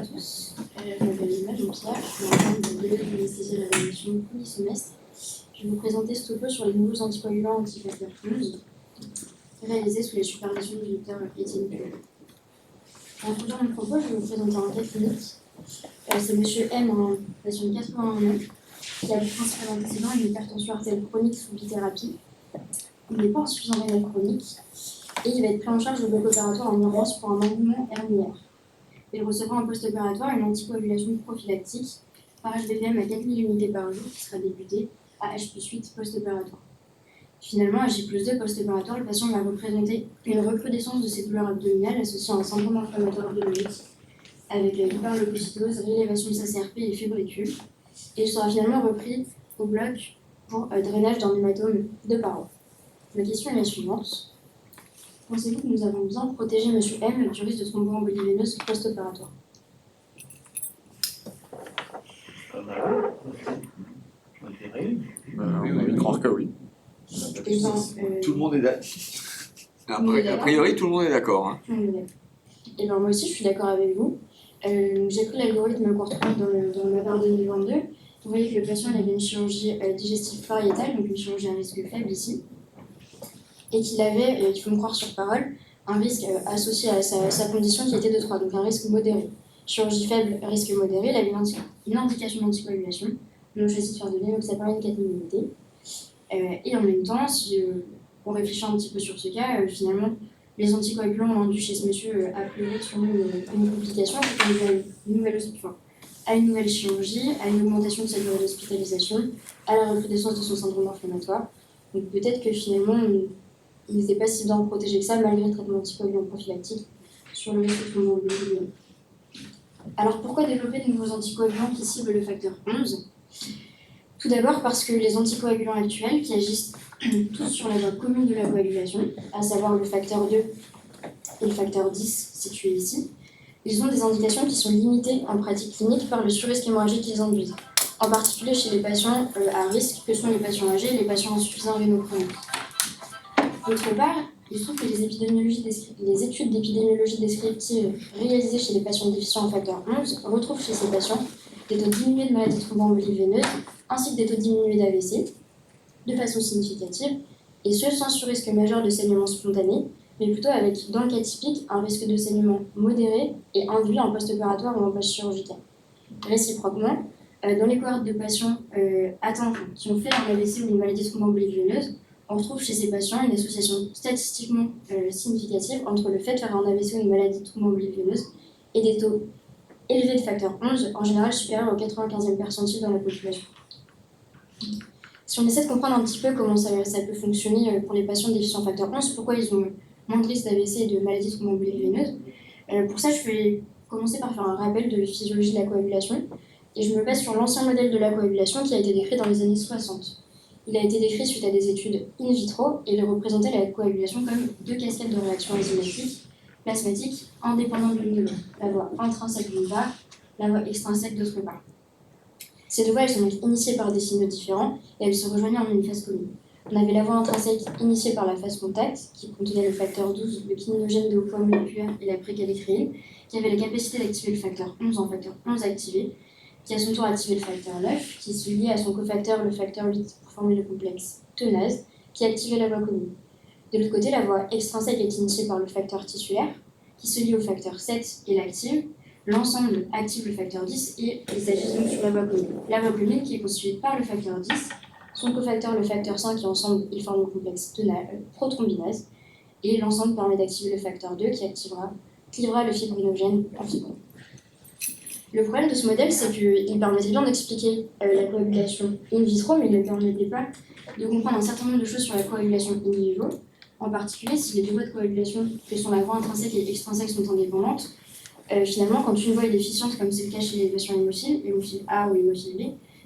tous. Je m'appelle Emma Jean-Pierre, je suis en train de développer l'anesthésie et la réanimation du premier semestre. Je vais vous présenter ce topo sur les nouveaux anticoagulants antifacteur 11, réalisés sous la supervision du docteur Étienne Puel. Pour introduire mon propos, je vais vous présenter un cas clinique. C'est M. M, un patient de 81 ans, qui a le principal antécédent une hypertension artérielle chronique sous bithérapie. Il n'est pas insuffisant rénal chronique et il va être pris en charge au bloc opératoire en urgence pour un engouement herniaire. Il recevra en post-opératoire une anticoagulation prophylactique par HBPM à 4000 unités par jour qui sera débutée à H+8 post-opératoire. Finalement, à J+2 post-opératoire, le patient va représenter une recrudescence de ses douleurs abdominales associées à un syndrome inflammatoire abdominal avec hyperleucocytose, réélévation de sa CRP et fébricule. Et il sera finalement repris au bloc pour drainage d'un hématome de paroi. Ma question est la suivante. Pensez-vous que nous avons bien protégé M. M du risque de thromboembolie veineuse post-opératoire? On a envie de croire que oui. Tout le monde est d'accord. A priori, tout le monde est d'accord. Hein. Et bien moi aussi, je suis d'accord avec vous. J'ai pris l'algorithme court dans ma barre 2022. Vous voyez que le patient avait une chirurgie digestive pariétale, donc une chirurgie à risque faible ici, et qu'il avait, il faut me croire sur parole, un risque associé à sa condition qui était de 3, donc un risque modéré. Chirurgie faible, risque modéré, il avait une indication d'anticoagulation. On a choisi de faire de l'énoxaparine 4000 unités. Et en même temps, si on réfléchit un petit peu sur ce cas, finalement, les anticoagulants ont induit chez ce monsieur a priori sûrement une complication, à une nouvelle chirurgie, à une augmentation de sa durée d'hospitalisation, à la recrudescence de son syndrome inflammatoire. Donc peut-être que finalement, il n'était pas si bien protégé que ça, malgré le traitement anticoagulant prophylactique, sur le risque de thromboembolie veineuse. Alors pourquoi développer de nouveaux anticoagulants qui ciblent le facteur 11 ? Tout d'abord parce que les anticoagulants actuels, qui agissent tous sur la voie commune de la coagulation, à savoir le facteur 2 et le facteur 10 situés ici, ils ont des indications qui sont limitées en pratique clinique par le surrisque hémorragique qu'ils induisent, en particulier chez les patients à risque que sont les patients âgés et les patients insuffisants rénaux chroniques. D'autre part, il se trouve que les études d'épidémiologie descriptive réalisées chez les patients déficients en facteur 11 retrouvent chez ces patients des taux diminués de maladie thromboembolique veineuse ainsi que des taux diminués d'AVC de façon significative, et ce sans surrisque majeur de saignement spontané, mais plutôt avec, dans le cas typique, un risque de saignement modéré et induit en post-opératoire ou en post-chirurgical. Réciproquement, dans les cohortes de patients atteints qui ont fait un AVC ou une maladie thromboembolique veineuse, on retrouve chez ces patients une association statistiquement significative entre le fait de faire un AVC ou une maladie thromboembolique veineuse et des taux élevés de facteur 11, en général supérieurs au 95e percentile dans la population. Si on essaie de comprendre un petit peu comment ça peut fonctionner pour les patients déficients en facteur 11, pourquoi ils ont moins de risque d'AVC et de maladie thromboembolique veineuse, pour ça, je vais commencer par faire un rappel de la physiologie de la coagulation, et je me base sur l'ancien modèle de la coagulation qui a été décrit dans les années 60. Il a été décrit suite à des études in vitro, et il représentait la coagulation comme deux cascades de réactions enzymatiques, plasmatiques, indépendantes l'une de l'autre, la voie intrinsèque d'une part, la voie extrinsèque d'autre part. Ces deux voies, elles sont donc initiées par des signaux différents et elles se rejoignaient en une phase commune. On avait la voie intrinsèque initiée par la phase contact, qui contenait le facteur 12, le kininogen de haut poids moléculaire et la précalécréine, qui avait la capacité d'activer le facteur 11 en facteur 11 activé, qui à son tour activait le facteur 9, qui se liait à son cofacteur le facteur 8 pour former le complexe teunase, qui activait la voie commune. De l'autre côté, la voie extrinsèque est initiée par le facteur tissulaire, qui se lie au facteur 7 et l'active. L'ensemble active le facteur 10 et il s'agit donc sur la voie commune. La voie commune qui est constituée par le facteur 10, son cofacteur le facteur 5 et ensemble ils forment le complexe prothrombinase, et l'ensemble permet d'activer le facteur 2 qui clivera le fibrinogène en fibrin. Le problème de ce modèle, c'est qu'il permettait bien d'expliquer la coagulation in vitro, mais il ne permettait pas de comprendre un certain nombre de choses sur la coagulation in vivo, en particulier si les deux voies de coagulation, que sont la voie intrinsèque et extrinsèque, sont indépendantes. Finalement, quand une voie est déficiente, comme c'est le cas chez les patients hémophiles, hémophile A ou hémophile B,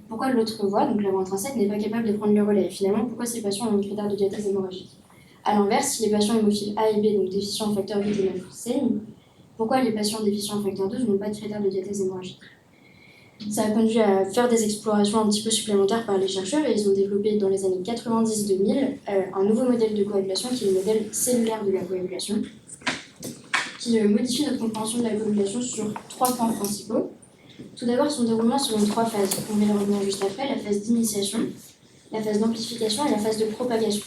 pourquoi l'autre voie, donc la voie intrinsèque, n'est pas capable de prendre le relais? Et finalement, pourquoi ces patients ont un critère de diathèse hémorragique? A l'inverse, si les patients hémophiles A et B, donc déficients en facteur 8 et 9, saignent, pourquoi les patients déficients en facteur 12 n'ont pas de critère de diathèse hémorragique? Ça a conduit à faire des explorations un petit peu supplémentaires par les chercheurs et ils ont développé dans les années 90-2000 un nouveau modèle de coagulation qui est le modèle cellulaire de la coagulation. qui modifie notre compréhension de la coagulation sur 3 points principaux. Tout d'abord, son déroulement selon 3 phases. On va y revenir juste après, la phase d'initiation, la phase d'amplification et la phase de propagation.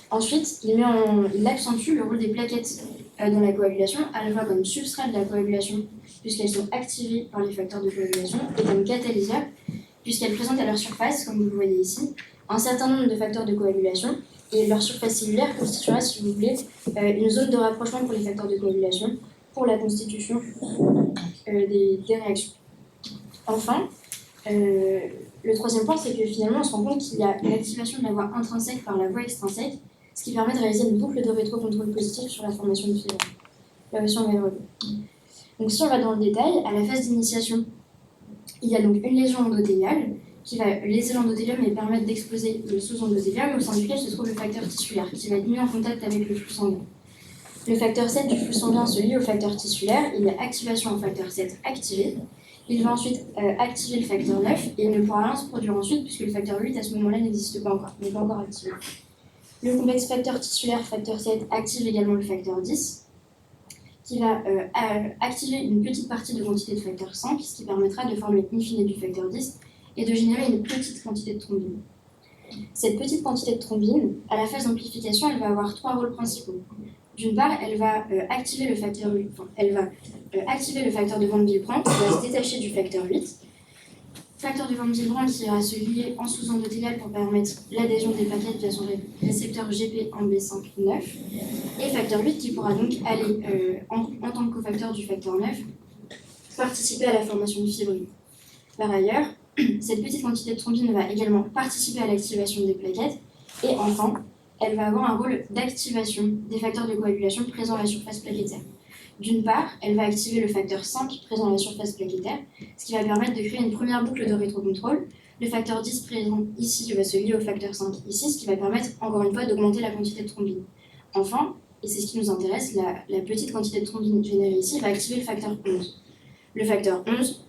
Ensuite, il accentue le rôle des plaquettes dans la coagulation, à la fois comme substrat de la coagulation, puisqu'elles sont activées par les facteurs de coagulation, et comme catalyseur, puisqu'elles présentent à leur surface, comme vous le voyez ici, un certain nombre de facteurs de coagulation, et leur surface cellulaire constituera, si vous voulez, une zone de rapprochement pour les facteurs de coagulation, pour la constitution des réactions. Enfin, le troisième point, c'est que finalement, on se rend compte qu'il y a une activation de la voie intrinsèque par la voie extrinsèque, ce qui permet de réaliser une boucle de rétrocontrôle positif sur la formation de fibres. Là aussi, on va y revenir. Donc, si on va dans le détail, à la phase d'initiation, il y a donc une lésion endothéliale qui va léser l'endothélium et permettre d'exposer le sous-endothélium, au sein duquel se trouve le facteur tissulaire, qui va être mis en contact avec le flux sanguin. Le facteur 7 du flux sanguin se lie au facteur tissulaire, il y a activation au facteur 7 activé. Il va ensuite activer le facteur 9 et il ne pourra rien se produire ensuite puisque le facteur 8 à ce moment-là n'existe pas encore, n'est pas encore activé. Le complexe facteur tissulaire facteur 7 active également le facteur 10 qui va activer une petite partie de quantité de facteur 5, ce qui permettra de former in fine du facteur 10 et de générer une petite quantité de thrombine. Cette petite quantité de thrombine, à la phase d'amplification, elle va avoir 3 rôles principaux. D'une part, elle va activer le facteur 8, activer le facteur de Van Willebrand qui va se détacher du facteur 8. Facteur de Van Willebrand qui va se lier en sous-endothélial pour permettre l'adhésion des plaquettes via son récepteur GP en B5-9. Et facteur 8 qui pourra donc aller, en tant que cofacteur du facteur 9, participer à la formation de fibrine. Par ailleurs, cette petite quantité de thrombine va également participer à l'activation des plaquettes. Et enfin, elle va avoir un rôle d'activation des facteurs de coagulation présents à la surface plaquettaire. D'une part, elle va activer le facteur 5 présent à la surface plaquettaire, ce qui va permettre de créer une première boucle de rétrocontrôle. Le facteur 10 présent ici va se lier au facteur 5 ici, ce qui va permettre encore une fois d'augmenter la quantité de thrombine. Enfin, et c'est ce qui nous intéresse, la petite quantité de thrombine générée ici va activer le facteur 11. Le facteur 11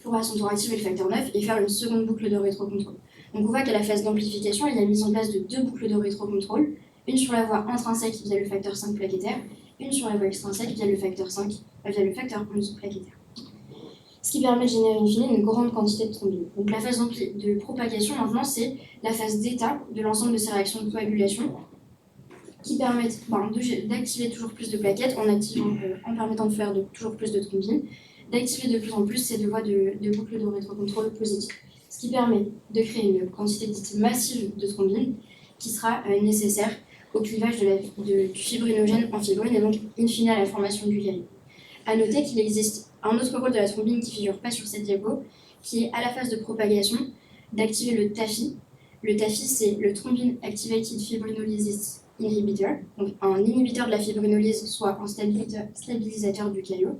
pourra à son tour activer le facteur 9 et faire une seconde boucle de rétrocontrôle. Donc on voit qu'à la phase d'amplification, il y a mise en place de 2 boucles de rétrocontrôle, une sur la voie intrinsèque via le facteur 5 plaquettaire, une sur la voie extrinsèque via le facteur 11 plaquettaire. Ce qui permet de générer in fine une grande quantité de thrombine. Donc la phase de propagation maintenant, c'est la phase d'état de l'ensemble de ces réactions de coagulation qui permettent d'activer toujours plus de plaquettes en permettant de faire toujours plus de thrombine, d'activer de plus en plus ces 2 voies de boucle de rétrocontrôle positive. Ce qui permet de créer une quantité dite massive de thrombine qui sera nécessaire au clivage du fibrinogène en fibrine et donc in fine à la formation du glycérine. A noter qu'il existe un autre rôle de la thrombine qui ne figure pas sur cette diapo, qui est à la phase de propagation d'activer le TAFI. Le TAFI, c'est le Thrombin Activated Fibrinolysis Inhibitor, donc un inhibiteur de la fibrinolyse, soit un stabilisateur du caillot.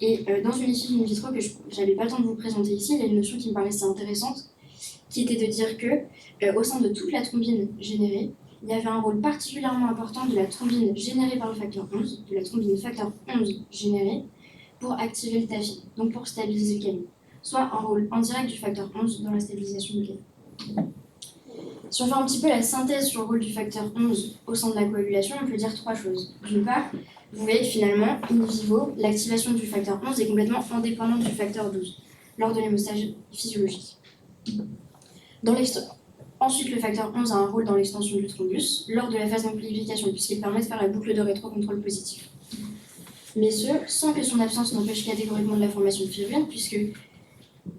Et dans une étude in vitro que je n'avais pas le temps de vous présenter ici, il y a une notion qui me paraissait intéressante, qui était de dire que au sein de toute la thrombine générée, il y avait un rôle particulièrement important de la thrombine générée par le facteur 11, de la thrombine facteur 11 générée, pour activer le TAFI, donc pour stabiliser le caillot, soit un rôle indirect du facteur 11 dans la stabilisation du caillot. Si on fait un petit peu la synthèse sur le rôle du facteur 11 au sein de la coagulation, on peut dire 3 choses. D'une part, vous voyez que finalement, in vivo, l'activation du facteur 11 est complètement indépendante du facteur 12 lors de l'hémostase physiologique. Ensuite, le facteur 11 a un rôle dans l'extension du thrombus lors de la phase d'amplification, puisqu'il permet de faire la boucle de rétrocontrôle positif. Mais ce, sans que son absence n'empêche catégoriquement de la formation de fibrine, puisqu'il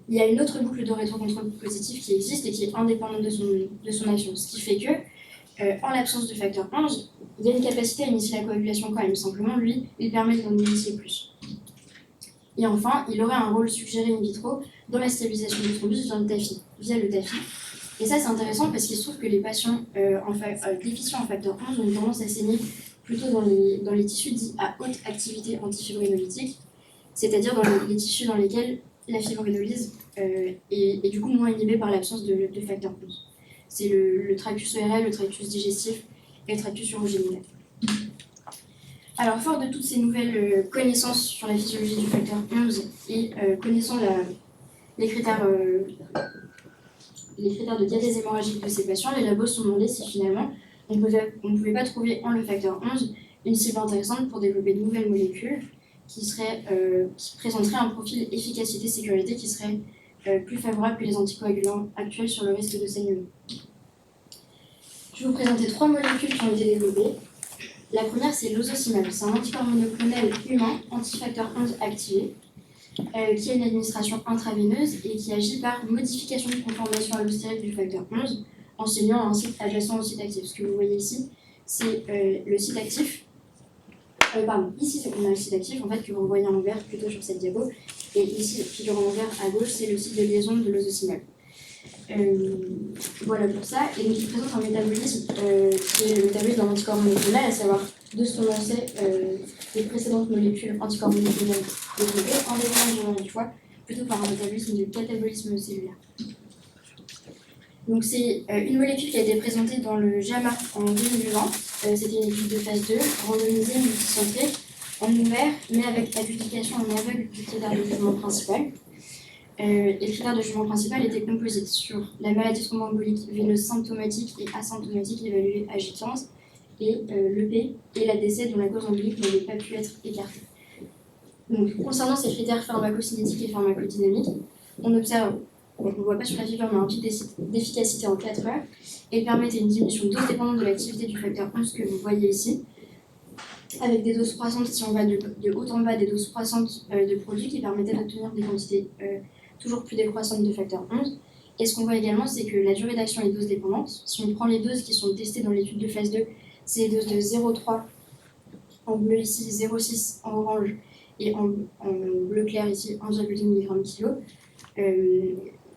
y a une autre boucle de rétrocontrôle positif qui existe et qui est indépendante de son action. Ce qui fait que, en l'absence de facteur 11, il y a une capacité à initier la coagulation quand même. Simplement, lui, il permet d'en initier plus. Et enfin, il aurait un rôle suggéré in vitro dans la stabilisation du thrombus via le TAFI. Et ça, c'est intéressant parce qu'il se trouve que les patients déficients en facteur 11 ont une tendance à saigner plutôt dans les tissus dits à haute activité antifibrinolytique, c'est-à-dire dans les tissus dans lesquels la fibrinolyse est du coup moins inhibée par l'absence de facteur 11. C'est le tractus ORL, le tractus digestif et le tractus urogénital. Alors, fort de toutes ces nouvelles connaissances sur la physiologie du facteur 11 et connaissant les critères de diathèse hémorragique de ces patients, les labos se sont demandé si finalement on ne pouvait pas trouver en le facteur 11 une cible intéressante pour développer de nouvelles molécules qui présenteraient un profil efficacité-sécurité qui serait plus favorable que les anticoagulants actuels sur le risque de saignement. Je vais vous présenter 3 molécules qui ont été développées. La première, c'est l'osocimab. C'est un anticorps monoclonal humain, antifacteur 11 activé, qui a une administration intraveineuse et qui agit par modification de conformation allostérique du facteur 11 en signant un site adjacent au site actif. Ce que vous voyez ici, c'est le site actif. Ici, on a le site actif en fait, que vous voyez en l'envers plutôt sur cette diapo. Et ici, figure en l'envers à gauche, c'est le site de liaison de l'osocimab. Voilà pour ça. Et donc, il présente un métabolisme qui est le métabolisme d'un anticorps monoclonal, à savoir de ce qu'on en sait des précédentes molécules anticorps monoclonales développées en développement du foie, plutôt par un métabolisme de catabolisme cellulaire. Donc c'est une molécule qui a été présentée dans le JAMA en 2020. C'était une étude de phase 2, randomisée, multicentrée, en ouvert, mais avec adjudication en aveugle du critère de jugement principal. Et le critère de jugement principal était composite sur la maladie thromboembolique veineuse symptomatique et asymptomatique évaluée à J15 et l'EP et la décès dont la cause embolique n'avait pas pu être écartée. Donc, concernant ces critères pharmacocinétiques et pharmacodynamiques, on observe, on ne le voit pas sur la figure, mais un pic d'efficacité en 4 heures et permettait une diminution dose dépendante de l'activité du facteur 11 que vous voyez ici, avec des doses croissantes, si on va de haut en bas, des doses croissantes de produits qui permettaient d'obtenir des quantités toujours plus décroissantes de facteur 11. Et ce qu'on voit également, c'est que la durée d'action est dose dépendante. Si on prend les doses qui sont testées dans l'étude de phase 2, c'est les doses de 0,3 en bleu ici, 0,6 en orange et en bleu clair ici, 1,2 mg/kg,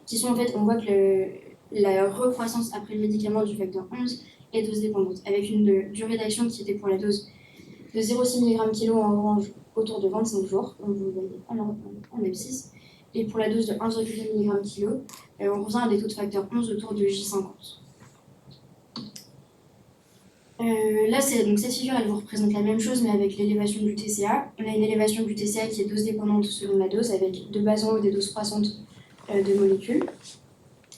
qui sont en fait, on voit que la recroissance après le médicament du facteur 11 est dose dépendante, avec une durée d'action qui était pour la dose de 0,6 mg/kg en orange autour de 25 jours, comme vous le voyez en abscisse, et pour la dose de 1,2 mg/kg, on revient à des taux de facteur 11 autour de J50. Là, donc cette figure, elle vous représente la même chose, mais avec l'élévation du TCA. On a une élévation du TCA qui est dose dépendante selon la dose, avec de base en haut des doses croissantes de molécules.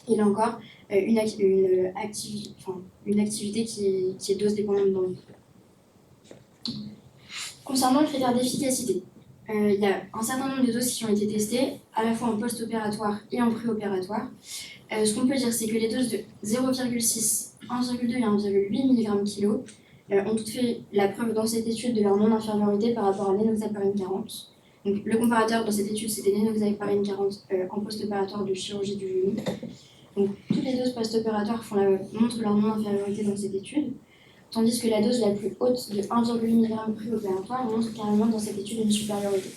Et là encore, une activité qui est dose dépendante dans le groupe. Concernant le critère d'efficacité, il y a un certain nombre de doses qui ont été testées, à la fois en post-opératoire et en préopératoire. Ce qu'on peut dire, c'est que les doses de 0,6, 1,2 et 1,8 mg/kg ont toutes fait la preuve dans cette étude de leur non-infériorité par rapport à l'énoxaparine 40. Donc, le comparateur dans cette étude, c'était l'énoxaparine 40 en post-opératoire de chirurgie du genou. Donc, toutes les doses post-opératoires montrent leur non-infériorité dans cette étude, tandis que la dose la plus haute de 1,8 mg préopératoire montre carrément dans cette étude une supériorité.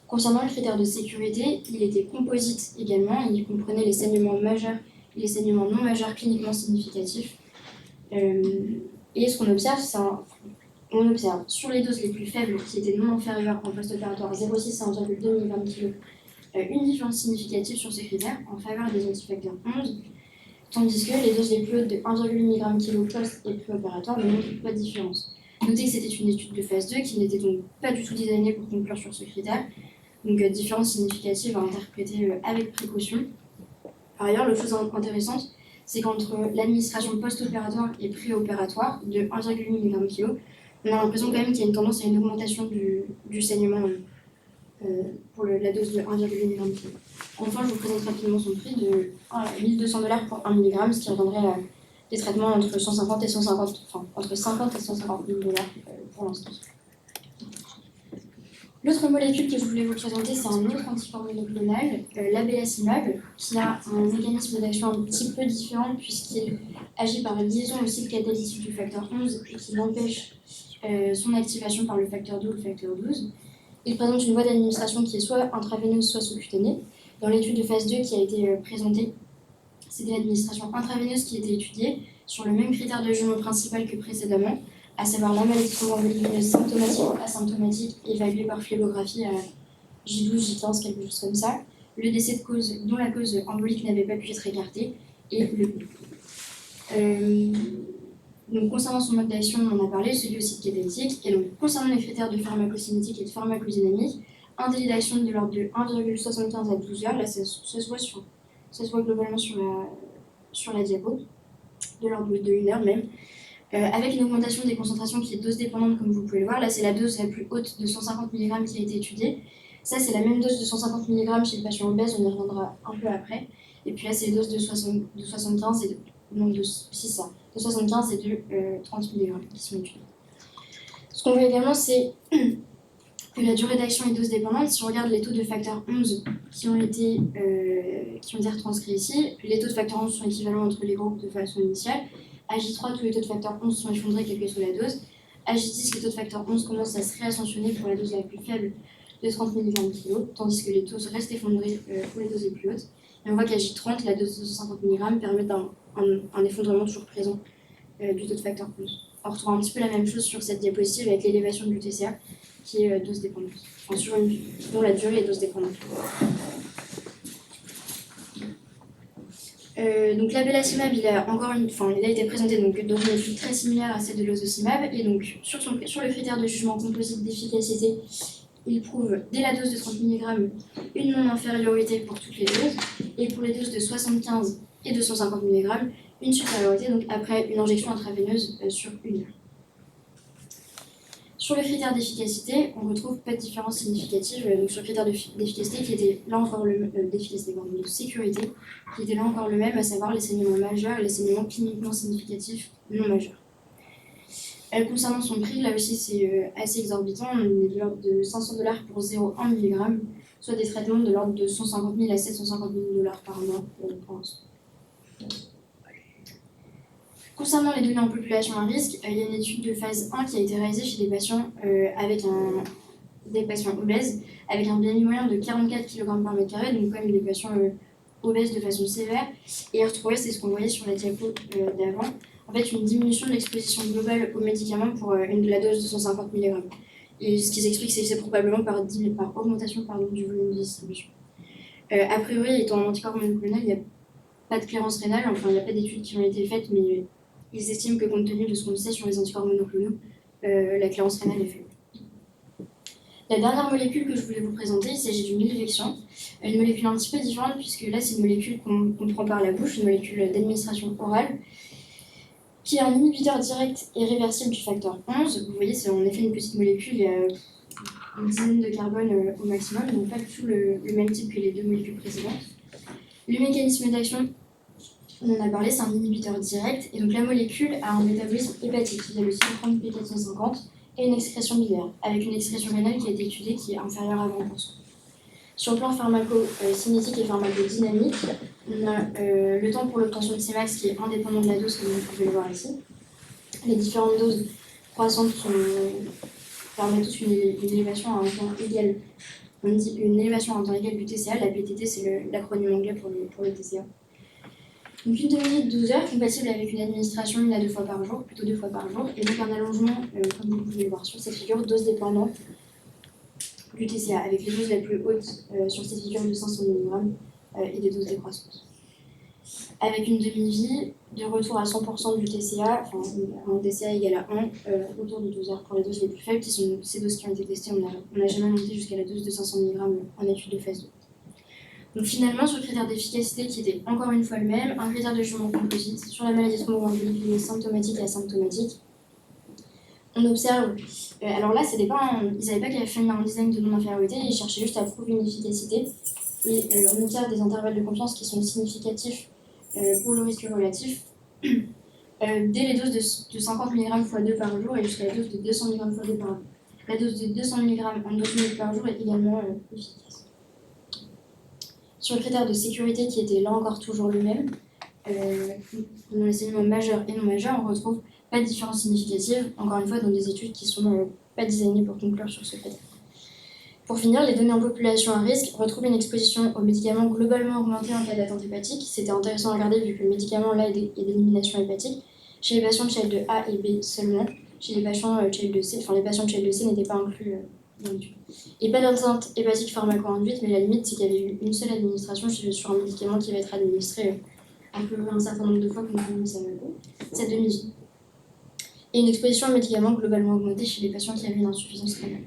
Concernant le critère de sécurité, il était composite également, il comprenait les saignements majeurs et les saignements non majeurs cliniquement significatifs. Et ce qu'on observe, on observe sur les doses les plus faibles, qui étaient non inférieures en post-opératoire 0,6 à 1,2 mg/kg, une différence significative sur ces critères en faveur des antifacteurs 11, tandis que les doses les plus hautes de 1,8 mg/kg post et préopératoire ne montrent pas de différence. Notez que c'était une étude de phase 2 qui n'était donc pas du tout designée pour conclure sur ce critère, donc différence significative à interpréter avec précaution. Par ailleurs, l'autre chose intéressante, c'est qu'entre l'administration post-opératoire et préopératoire de 1,8 mg/kg, on a l'impression quand même qu'il y a une tendance à une augmentation du saignement pour la dose de 1,8 mg/kg. Enfin, je vous présente rapidement son prix de $1 200 pour 1 mg, ce qui reviendrait à des traitements entre 150 et 150, enfin entre 50 et 150 000 $ pour l'instant. L'autre molécule que je voulais vous présenter, c'est un autre anticorps monoclonal, l'abelacimab, qui a un mécanisme d'action un petit peu différent puisqu'il agit par liaison au site catalytique du facteur 11 et qu'il empêche son activation par le facteur 2 ou le facteur 12. Il présente une voie d'administration qui est soit intraveineuse, soit sous-cutanée. Dans l'étude de phase 2 qui a été présentée, c'était l'administration intraveineuse qui était étudiée sur le même critère de jugement principal que précédemment, à savoir la maladie thromboembolique veineuse symptomatique ou asymptomatique évaluée par phlébographie à J12, J15, quelque chose comme ça, le décès de cause dont la cause embolique n'avait pas pu être écartée, et le donc, concernant son mode d'action, on en a parlé, celui au site catalytique, et donc concernant les critères de pharmacocinétique et de pharmacodynamique, un délai d'action de l'ordre de 1,75 à 12 heures, là ça se voit globalement sur la diapo, de l'ordre de 1 heure même. avec une augmentation des concentrations qui est dose dépendante, comme vous pouvez le voir. Là, c'est la dose la plus haute de 150 mg qui a été étudiée. Ça, c'est la même dose de 150 mg chez le patient obèse, on y reviendra un peu après. Et puis là, c'est les doses de 75 et de 75 et de 30 mg qui sont étudiées. Ce qu'on voit également, c'est que la durée d'action est dose dépendante. Si on regarde les taux de facteur 11 qui ont été retranscrits ici, les taux de facteur 11 sont équivalents entre les groupes de façon initiale. À J3, tous les taux de facteur 11 sont effondrés quelle que soit la dose. À J10, les taux de facteur 11 commencent à se réascensionner pour la dose la plus faible de 30 mg kg, tandis que les taux restent effondrés pour les doses les plus hautes. Et on voit qu'à J30, la dose de 150 mg permet un effondrement toujours présent du taux de facteur 11. On retrouve un petit peu la même chose sur cette diapositive avec l'élévation de l'UTCA qui est dose dépendante, dont la durée est dose dépendante. Donc l'abelacimab, il a été présenté dans une étude très similaire à celle de l'osocimab, et donc sur le critère de jugement composite d'efficacité, il prouve dès la dose de 30 mg une non-infériorité pour toutes les doses, et pour les doses de 75 et de 150 mg, une supériorité, donc après une injection intraveineuse sur 1 heure. Sur le critère d'efficacité, on ne retrouve pas de différence significative sur le critère d'efficacité qui était là encore de sécurité, qui était là encore le même, à savoir les saignements majeurs et les saignements cliniquement significatifs non majeurs. Concernant son prix, là aussi c'est assez exorbitant, on est de l'ordre de $500 pour 0,1 mg, soit des traitements de l'ordre de 150 000 à 750 000 $ par mois pour l'instant. Concernant les données en population à risque, il y a une étude de phase 1 qui a été réalisée chez des patients obèses avec un BMI moyen de 44 kg par mètre carré, donc comme des patients obèses de façon sévère. Et retrouver, c'est ce qu'on voyait sur la diapo d'avant, en fait une diminution de l'exposition globale aux médicaments pour la dose de 150 mg. Et ce qui s'explique, c'est que c'est probablement par augmentation du volume de distribution. A priori, étant un anticorps monoclonal, il n'y a pas de clairance rénale, enfin il n'y a pas d'études qui ont été faites, mais ils estiment que compte tenu de ce qu'on sait sur les anticorps monoclonaux, la clairance rénale est faible. La dernière molécule que je voulais vous présenter, il s'agit du milvexian, une molécule un petit peu différente puisque là c'est une molécule qu'on prend par la bouche, une molécule d'administration orale, qui est un inhibiteur direct et réversible du facteur 11. Vous voyez, c'est en effet une petite molécule, il y a une dizaine de carbone au maximum, donc pas du tout le même type que les deux molécules précédentes. Le mécanisme d'action, on en a parlé, c'est un inhibiteur direct, et donc la molécule a un métabolisme hépatique, il y a le cytochrome P450 et une excrétion biliaire, avec une excrétion rénale qui a été étudiée qui est inférieure à 20%. Sur le plan pharmacocinétique et pharmacodynamique, on a le temps pour l'obtention de Cmax qui est indépendant de la dose, comme vous pouvez le voir ici. Les différentes doses croissantes permettent tous une élévation à un temps égal. On dit une élévation à un temps égal du TCA, la PTT c'est l'acronyme anglais pour le TCA. Donc une demi-litre 12 heures, compatible avec une administration 1 à 2 fois par jour, plutôt 2 fois par jour, et donc un allongement, comme vous pouvez le voir sur cette figure, dose dépendante du TCA, avec les doses les plus hautes sur cette figure de 500 mg et des doses décroissantes. Avec une demi-vie, de retour à 100% du TCA, enfin un TCA égal à 1, autour de 12 heures pour les doses les plus faibles, qui sont ces doses qui ont été testées, on n'a jamais monté jusqu'à la dose de 500 mg en étude de phase 2. Donc finalement, sur le critère d'efficacité qui était encore une fois le même, un critère de jugement composite sur la maladie thromboembolique symptomatique et asymptomatique, on observe, alors là, ils n'avaient pas qu'à faire un design de non-infériorité, ils cherchaient juste à prouver une efficacité, et on observe des intervalles de confiance qui sont significatifs pour le risque relatif, dès les doses de 50 mg x 2 par jour et jusqu'à la dose de 200 mg x 2 par jour. La dose de 200 mg en 12 minutes par jour est également efficace. Sur le critère de sécurité qui était là encore toujours le même, dans les saignements majeurs et non majeurs, on retrouve pas de différence significative, encore une fois dans des études qui ne sont pas designées pour conclure sur ce critère. Pour finir, les données en population à risque retrouvent une exposition aux médicaments globalement augmentée en cas d'atteinte hépatique. C'était intéressant à regarder vu que le médicament là est d'élimination hépatique. Chez les patients de Child 2A et B seulement, chez les patients Child 2C, enfin les patients de Child 2C n'étaient pas inclus dans l'étude. Et pas d'atteinte hépatique pharmaco-induite, mais la limite c'est qu'il y avait eu une seule administration sur un médicament qui va être administré un certain nombre de fois comme vous le savez, cette demi-vie. Et une exposition à médicaments globalement augmentée chez les patients qui avaient une insuffisance rénale.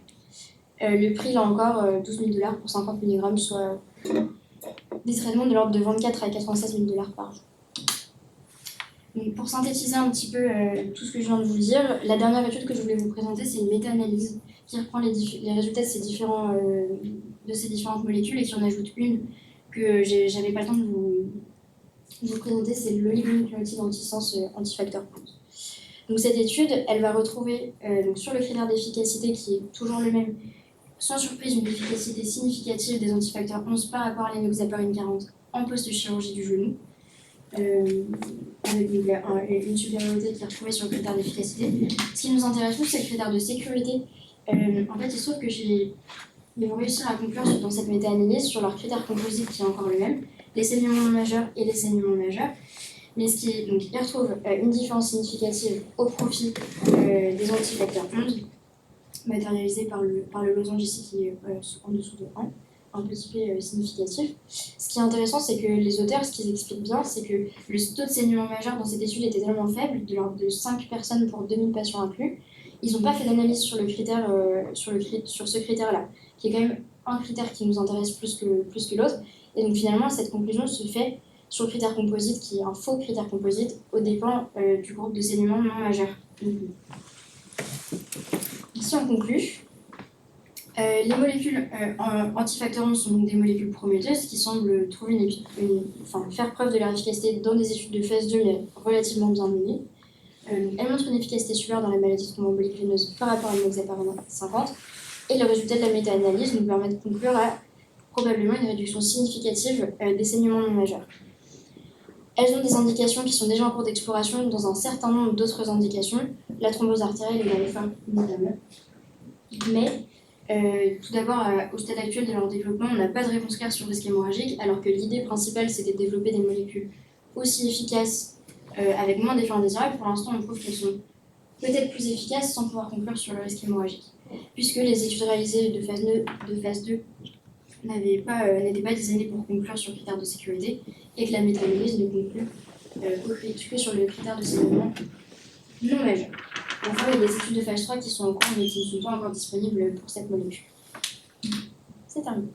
Le prix, là encore, 12 000 $ pour 50 mg, soit des traitements de l'ordre de 24 à 96 000 $ par jour. Donc, pour synthétiser un petit peu tout ce que je viens de vous dire, la dernière étude que je voulais vous présenter, c'est une méta-analyse qui reprend les résultats de ces différentes molécules et qui en ajoute une que j'avais pas le temps de vous présenter, c'est l'oligonucléotide antisens antifacteur 11. Donc cette étude, elle va retrouver donc sur le critère d'efficacité qui est toujours le même, sans surprise une efficacité significative des antifacteurs 11 par rapport à l'enoxaparine 40 en post-chirurgie du genou, avec une supériorité qui est retrouvée sur le critère d'efficacité. Ce qui nous intéresse nous, c'est le critère de sécurité. En fait, il se trouve que ils vont réussir à conclure dans cette méta-analyse sur leur critère composite qui est encore le même, les saignements non majeurs et les saignements majeurs. Mais donc, ils retrouvent une différence significative au profit des antifacteurs 11, matérialisée par le losange ici qui est en dessous de 1, un petit p significatif. Ce qui est intéressant, c'est que les auteurs, ce qu'ils expliquent bien, c'est que le taux de saignement majeur dans cette étude était tellement faible, de l'ordre de 5 personnes pour 2000 patients inclus. Ils n'ont pas fait d'analyse sur ce critère-là, qui est quand même un critère qui nous intéresse plus que l'autre. Et donc finalement, cette conclusion se fait sur le critère composite, qui est un faux critère composite, aux dépens du groupe de saignement non majeur. Ici, on conclut. Les molécules antifacteurs 11 sont donc des molécules prometteuses qui semblent faire preuve de leur efficacité dans des études de phase 2, mais relativement bien menées. Elles montrent une efficacité supérieure dans la maladie thromboembolique veineuse par rapport à l'enoxaparine 50, et le résultat de la méta-analyse nous permet de conclure à probablement une réduction significative des saignements non majeurs. Elles ont des indications qui sont déjà en cours d'exploration dans un certain nombre d'autres indications, la thrombose artérielle et la réforme notamment. Mais tout d'abord, au stade actuel de leur développement, on n'a pas de réponse claire sur le risque hémorragique, alors que l'idée principale c'était de développer des molécules aussi efficaces avec moins d'effets indésirables. Pour l'instant, on prouve qu'elles sont peut-être plus efficaces sans pouvoir conclure sur le risque hémorragique, puisque les études réalisées de phase 2 n'étaient pas designées pour conclure sur le critère de sécurité et que la méta-analyse ne conclut que sur le critère de saignement non majeur. Enfin, il y a des études de phase 3 qui sont en cours mais qui ne sont pas encore disponibles pour cette molécule. C'est terminé.